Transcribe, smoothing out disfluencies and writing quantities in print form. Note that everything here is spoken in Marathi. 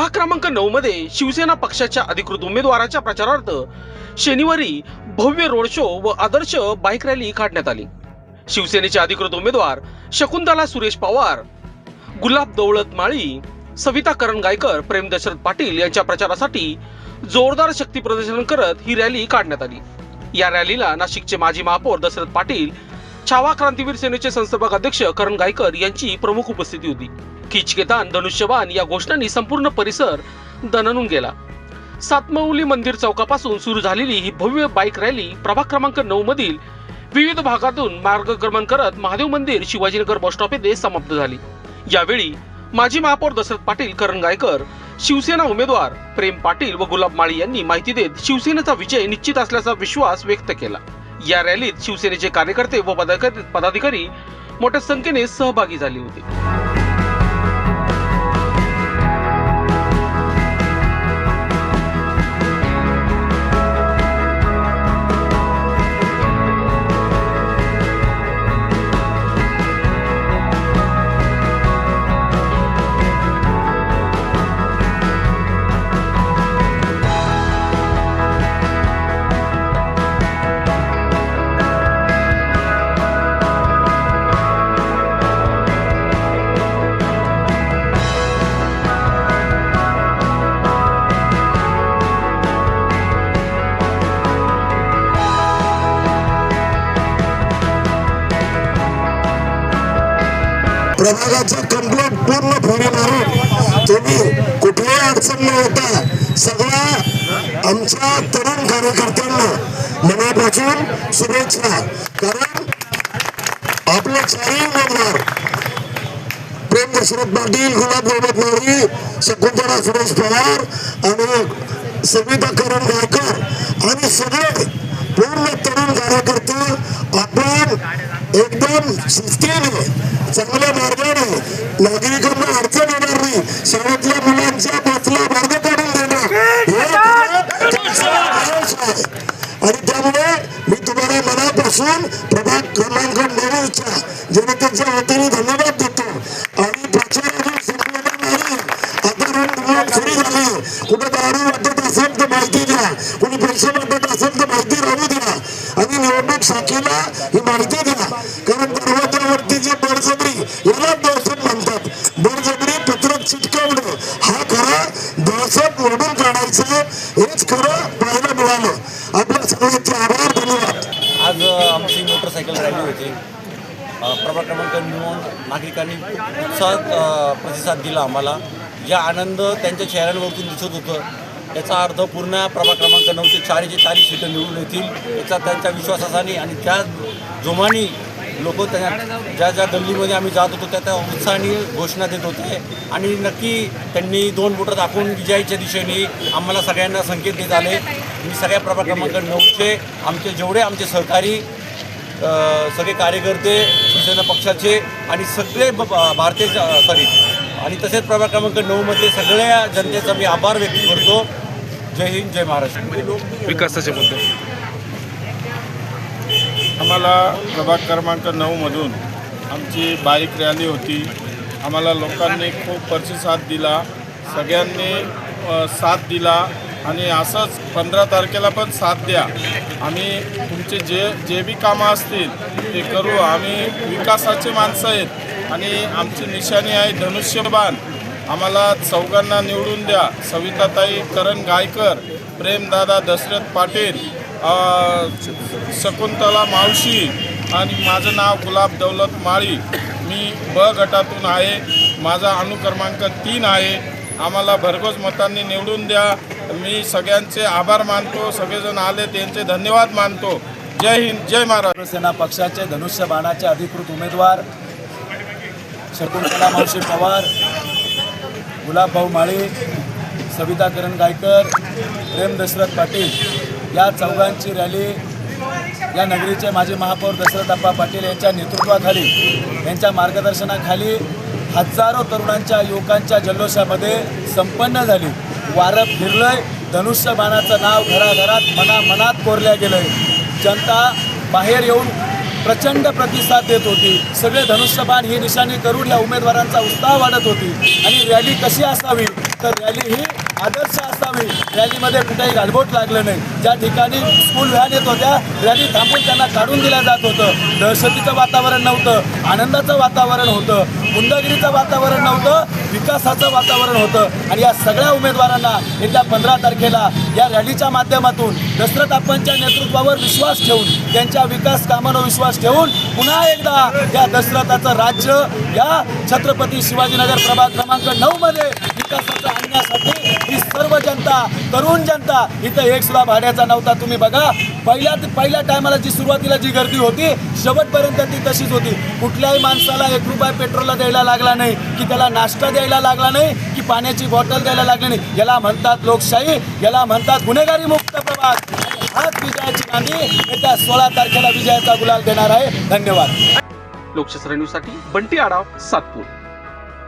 प्रभाग क्रमांक 9 मध्ये शिवसेना पक्षाच्या अधिकृत उमेदवाराच्या प्रचारार्थ शनिवारी भव्य रोड शो व आदर्श बाईक रॅली काढण्यात आली। शिवसेनेचे अधिकृत उमेदवार शकुंतला सुरेश पवार, गुलाब दौलत माळी, सविता करंगायकर, प्रेम दशरथ पाटील यांच्या प्रचारासाठी जोरदार शक्ती प्रदर्शन करत ही रॅली काढण्यात आली। या रॅलीला नाशिकचे माजी महापौर दशरथ पाटील, छावा क्रांतीवीर सेनेचे संस्थापक अध्यक्ष करंगायकर यांची प्रमुख उपस्थिती होती। किचकेतान, धनुष्यबाण या घोषणांनी संपूर्ण परिसर दणनून गेला। सातमौली मंदिर चौकापासून सुरू झालेली ही भव्य बाईक रॅली प्रभाग क्रमांक 9 मधील विविध भागातून मार्गक्रमण करत महादेव मंदिर, शिवाजीनगर बस स्टॉप येथे समाप्त झाली। यावेळी माजी महापौर दशरथ पाटील, करंगायकर, शिवसेना उमेदवार प्रेम पाटील व गुलाब माळी यांनी माहिती देत शिवसेनेचा विजय निश्चित असल्याचा विश्वास व्यक्त केला। या रॅलीत शिवसेनेचे कार्यकर्ते व पदाधिकारी मोठ्या संख्येने सहभागी झाले होते। प्रभागाचा कंप्लीट पूर्ण फेरी मारून तुम्ही कुठल्याही अडचण न होता सगळ्या आमच्या तरुण कार्यकर्त्यांना मनापासून शुभेच्छा। कारण आपले चारही उमेदवार प्रेम दशरथ पाटील, गुलाब दौलत माळी, शकुंतला सुरेश पवार आणि सविता करंगायकर आणि सगळे पूर्ण तरुण कार्यकर्ते आपण एकदम शिस्तीने चांगल्या मार्गाने नागरिकांना अडचण येणार नाही, शाळेतल्या मुलांच्या बसला मार्ग काढून देणार आणि त्यामुळे मी तुम्हाला मनापासून प्रभाग क्रमांक 9च्या जनतेच्या वतीने धन्यवाद देतो। आणि प्रचार संपलेला नाही, आता रणधुमाळ सुरू झाली। कुठे दारू वाटत असेल तर माहिती द्या, कुणी पैसे वाटत असेल तर माहिती राहू द्या आणि निवडणूक शाखेला ही माहिती द्या। कारण दरवाजावरती जे बळजबरी याला दहशत म्हणतात, बळजबरी पत्रक चिटकवणं हा खरा दहशत मोडून काढायचं, हेच खरं पाहायला मिळालं। आपल्या सगळ्यांचे आभार, धन्यवाद। आज आमची मोटरसायकल रॅली होती। प्रभाग क्रमांक 9 नागरिकांनी उत्साहात प्रतिसाद दिला आम्हाला। ज्या आनंद त्यांच्या चेहऱ्यांवरतून दिसत होतं याचा अर्थ पूर्ण प्रभाग क्रमांक 9चे 40 सीटं निवडून येतील याचा त्यांच्या विश्वासाने आणि त्या जोमाने लोक ज्या गल्लीमध्ये आम्ही जात होतो त्या उत्साहाने घोषणा देत होते। आणि नक्की त्यांनी 2 बोटं दाखवून विजयाच्या दिशेने आम्हाला सगळ्यांना संकेत देत आले। मी सगळ्या प्रभाग क्रमांक 9चे जेवढे आमचे सहकारी, सगळे कार्यकर्ते, शिवसेना पक्षाचे आणि सगळे भारतीय आणि तसेच प्रभाग क्रमांक 9 मधले सगळ्या जनतेचा मी आभार व्यक्त करतो। जय हिंद, जय महाराष्ट्र। विकासाचे मुद्दे आम्हाला प्रभाग क्रमांक 9 मधून आमची बाईक रॅली होती। आम्हाला लोकांनी खूप प्रतिसाद दिला, सगळ्यांनी साथ दिला आणि असंच 15 तारखेला पण साथ द्या। आम्ही तुमचे जे बी कामं असतील ते करू। आम्ही विकासाचे माणसं आहेत आणि आमची निशाणी आहे धनुष्यबाण। आम्हाला चौघांना निवडून द्या। सविताताई करंगायकर, प्रेमदादा दशरथ पाटील, शकुंतला मावशी आणि माझं नाव गुलाब दौलत माळी। मी ब गटातून आहे, माझा अनुक्रमांक 3 आहे। आम्हाला भरघोस मतांनी निवडून द्या। मी सगळ्यांचे आभार मानतो, सगळेजण आले त्यांचे धन्यवाद मानतो। जय हिंद, जय महाराष्ट्र। शिवसेना पक्षाचे धनुष्यबाणाचे अधिकृत उमेदवार शकुंतला मावशी पवार, गुलाबभाऊ माळी, सविता करंगायकर, प्रेम दशरथ पाटील या चौघांची रॅली या नगरीचे माजी महापौर दशरथ पाटील यांच्या नेतृत्वाखाली, यांच्या मार्गदर्शनाखाली हजारो तरुणांच्या, युवकांच्या जल्लोषामध्ये संपन्न झाली। वारं फिरलंय, धनुष्यबाणाचं नाव घराघरात, मनात कोरल्या गेलंय। जनता बाहेर येऊन प्रचंड प्रतिसाद देत होती। सगळे धनुष्यबाण ही निशाणी करून या उमेदवारांचा उत्साह वाढत होती आणि रॅली कशी असावी तर रॅली ही आदर्श असावी, रॅलीमध्ये कुठेही गालबोट लागलं नाही. ज्या ठिकाणी स्कूल व्हॅन येत होत्या रॅली थांबून त्यांना काढून दिलं जात होतं. दहशतीचं वातावरण नव्हतं, आनंदाचं वातावरण होतं, गुंडगिरीचं वातावरण नव्हतं, विकासाचं वातावरण होतं. आणि या सगळ्या उमेदवारांना येत्या 15 तारखेला या रॅलीच्या माध्यमातून दशरथ अप्पांच्या नेतृत्वावर विश्वास ठेवून, त्यांच्या विकास कामांवर विश्वास ठेवून पुन्हा एकदा या दशरथाचं राज्य या छत्रपती शिवाजीनगर प्रभाग क्रमांक 9 मध्ये विकासाचं आणण्यासाठी ही सर्व जनता, तरुण जनता, इथं एक सुद्धा भाड्याचा नव्हता. तुम्ही बघा, पहिल्या टायमाला जी सुरुवातीला जी गर्दी होती शेवटपर्यंत ती तशीच होती. कुठल्याही माणसाला 1 रुपया पेट्रोलला द्यायला लागला नाही, की त्याला नाश्ता द्यायला लागला नाही, की पाण्याची बॉटल द्यायला लागली नाही. याला म्हणतात लोकशाही, याला म्हणतात गुन्हेगारी मुक्त प्रभाग. हाच विजयाची नांदी येत्या 16 तारखेला विजयाचा गुलाल देणार आहे. धन्यवाद. लोकशास्त्र न्यूजसाठी बंटी आढाव, सातपूर.